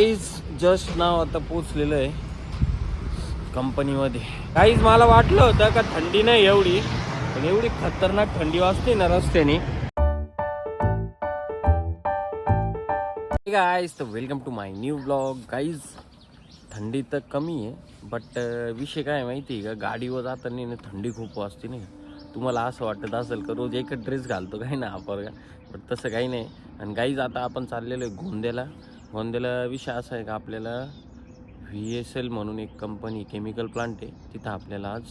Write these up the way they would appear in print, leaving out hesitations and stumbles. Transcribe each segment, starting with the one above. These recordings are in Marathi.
जस्ट नाव आता पोचलेलं आहे कंपनीमध्ये. काहीच मला वाटलं होतं का थंडी नाही एवढी, पण एवढी खतरनाक थंडी वाजते ना रस्त्याने. गाईज तर welcome to my new blog. Guys थंडी तर कमी आहे, बट विषय काय माहिती आहे का, गाडीवर जाताना ना थंडी खूप वाजते नाही का. तुम्हाला असं वाटत असेल का रोज एकच ड्रेस घालतो काय ना आपण का, बट तसं काही नाही. आणि गाईज आता आपण चाललेलो आहे गोंद्याला. विषय असा आहे का, आपल्याला VSL म्हणून एक कंपनी केमिकल प्लांट आहे, तिथं आपल्याला आज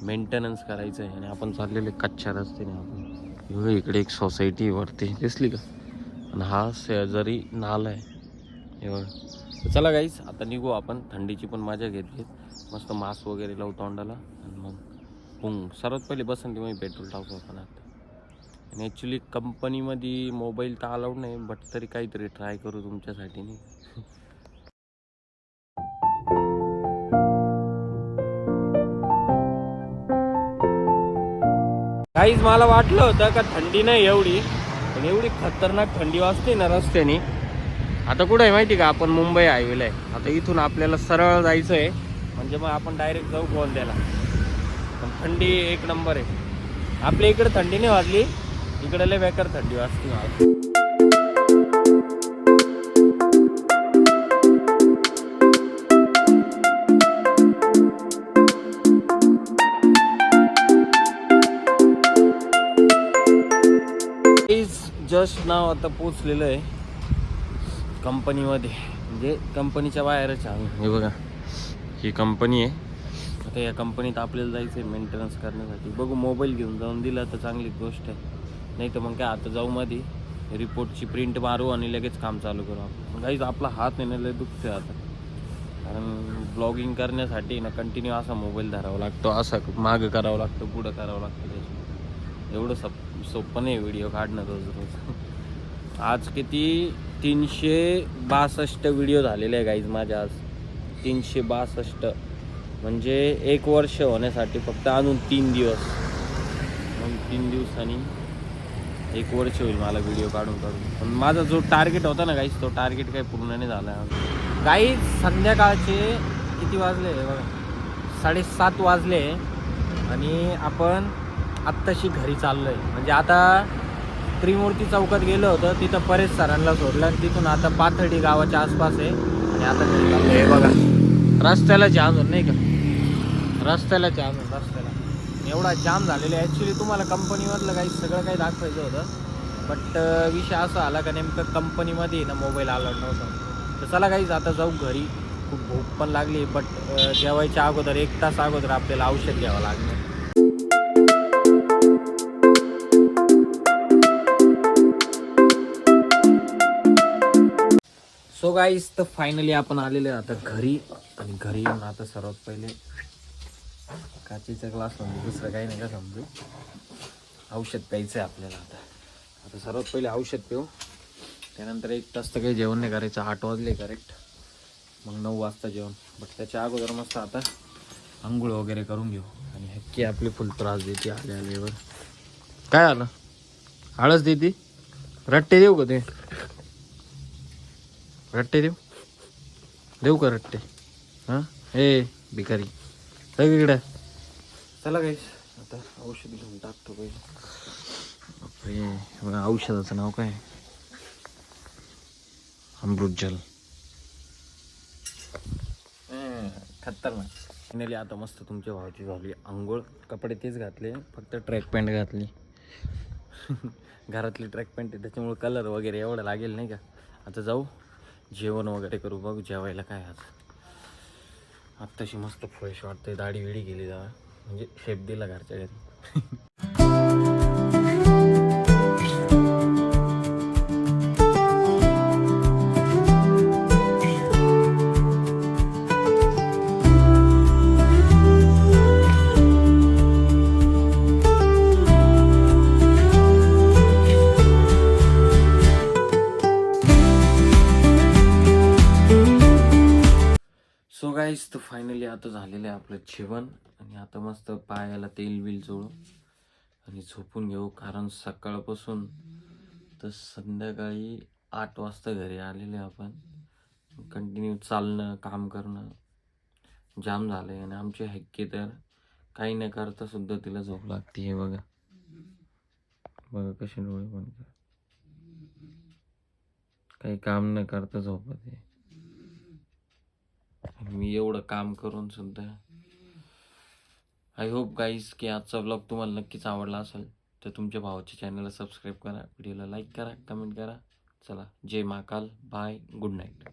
मेंटेनन्स करायचं आहे. आणि आपण चाललेले कच्च्या रस्त्याने. आपण इकडे एक सोसायटी वरती दिसली का, आणि हा शेजारी नाला आहे हे बघा. तर चला गाईस आता निघू आपण. थंडीची पण मजा घेतली, मस्त मास्क वगैरे लावू तोंडाला, आणि मग सर्वात पहिले बसंतीमध्ये पेट्रोल टाकू आपण आता. आणि ॲक्च्युली कंपनीमध्ये मोबाईल तर अलाउड नाही, बट तरी काहीतरी ट्राय करू तुमच्यासाठी नाही. काहीच मला वाटलं होतं का थंडी नाही एवढी, पण एवढी खतरनाक थंडी वाजते ना रस्त्याने. आता कुठं आहे माहिती का, आपण मुंबई हायवेला आहे. आता इथून आपल्याला सरळ जायचं आहे, म्हणजे मग आपण डायरेक्ट जाऊ गोंद्याला. पण थंडी एक नंबर आहे. आपल्या इकडे थंडी नाही वाजली, इकडे लय बेकार थंडी वाजते मला. जस्ट नाव आता पोचलेलं आहे कंपनीमध्ये, म्हणजे कंपनीच्या बाहेरच आहे. हे बघा, ही कंपनी आहे. आता या कंपनीत आपल्याला जायचं आहे मेंटेनन्स करण्यासाठी. बघू, मोबाईल घेऊन जाऊन दिला तर चांगली गोष्ट आहे, नाही तर मग काय आता जाऊ मध्ये रिपोर्टची प्रिंट मारू आणि लगेच काम चालू करू आपण. काहीच आपला हात नेण्याला दुखतो आता, कारण ब्लॉगिंग करण्यासाठी ना कंटिन्यू असा मोबाईल धरावा लागतो, असा मागं करावं लागतं, पुढं करावं लागतं. त्याच्यामुळे एवढं सोपं नाही व्हिडिओ काढणं रोज रोज. आज किती 362 व्हिडिओ झालेले आहे गाईज माझ्या आज. 362 म्हणजे 1 वर्ष होण्यासाठी फक्त अजून 3 दिवस. मग 3 दिवसांनी 1 वर्ष होईल मला व्हिडिओ काढून. पण माझा जो टार्गेट होता ना गाईज, तो टार्गेट काही पूर्ण नाही झाला गाईज. संध्याकाळचे किती वाजले बघा, 7:30 वाजले, आणि आपण आत्ताशी घरी चाललो आहे. म्हणजे आता त्रिमूर्ती चौकात गेलो होतं, तिथं परेश सरांना सोडलं, आणि तिथून आता पाथर्डी गावाच्या आसपास आहे. आणि आता घरी चाललो आहे. बघा रस्त्याला जाम नाही का, रस्त्याला एवढा जाम झालेला आहे. ॲक्च्युली तुम्हाला कंपनीमधलं काही सगळं काही दाखवायचं होतं, बट विषय असा आला का नेमकं कंपनीमध्ये ना मोबाईल अलाउड नव्हता. तर चला काहीच आता जाऊ घरी. खूप भूक पण लागली, बट जेवायच्या अगोदर 1 तास अगोदर आपल्याला औषध घ्यावं लागलं. सो गाईस तर फायनली आपण आलेले आता घरी. आणि घरी येऊन आता सर्वात पहिले काचेचा ग्लास म्हणजे दुसरं काही नाही का समजू, औषध प्यायचं आहे आपल्याला. आता सर्वात पहिले औषध पिऊ, त्यानंतर 1 तास तर काही जेवण नाही करायचं. 8 वाजले करेक्ट, मग 9 वाजता जेवण. बट त्याच्या अगोदर मस्त आता आंघोळ वगैरे करून घेऊ. आणि हक्की आपली फुल त्रास देते आल्यावर. काय आलं, आळस देते. रट्टे देऊ का ते, रट्टे देऊ का रट्टे? हां ए भिकारी सगळीकडे. चला गाईस आता औषध घेऊन टाकतो पहिले. बापरे, औषधाचं नाव काय, अमृतजल. खतरनाक. फायनली आता मस्त तुमच्या भावाची झाली आंघोळ. कपडे तेच घातले, फक्त ट्रॅक पॅन्ट घातली. घरातली ट्रॅक पॅन्ट आहे, त्याच्यामुळे कलर वगैरे एवढं लागेल नाही का. आता जाऊ जेवण वगैरे करू. बघू जेवायला काय आज. आत्ताशी मस्त फ्रेश वाटतंय, दाढी विडी गेली जरा, म्हणजे शेप दिला घरच्या घरी. सो गाईस तर फायनली आता झालेलं आहे आपलं जेवण. आणि आता मस्त पायाला तेल बिल चोळू आणि झोपून घेऊ. कारण सकाळपासून तर संध्याकाळी 8 वाजता घरी आलेले आपण. कंटिन्यू चालणं काम करणं जाम झालंय. आणि आमची हक्की तर काही न करता सुद्धा तिला झोप लागते. हे बघा बघा कशी डोळे बंद कर, काही काम न करता झोपत आहे. मी एवढं काम करून सुद्धा. आय होप गाईज की आजचा ब्लॉग तुम्हाला नक्कीच आवडला असेल. तर तुमच्या भावाच्या चॅनलला सबस्क्राईब करा, व्हिडिओला लाईक करा, कमेंट करा. चला, जय महाकाल, बाय, गुड नाईट.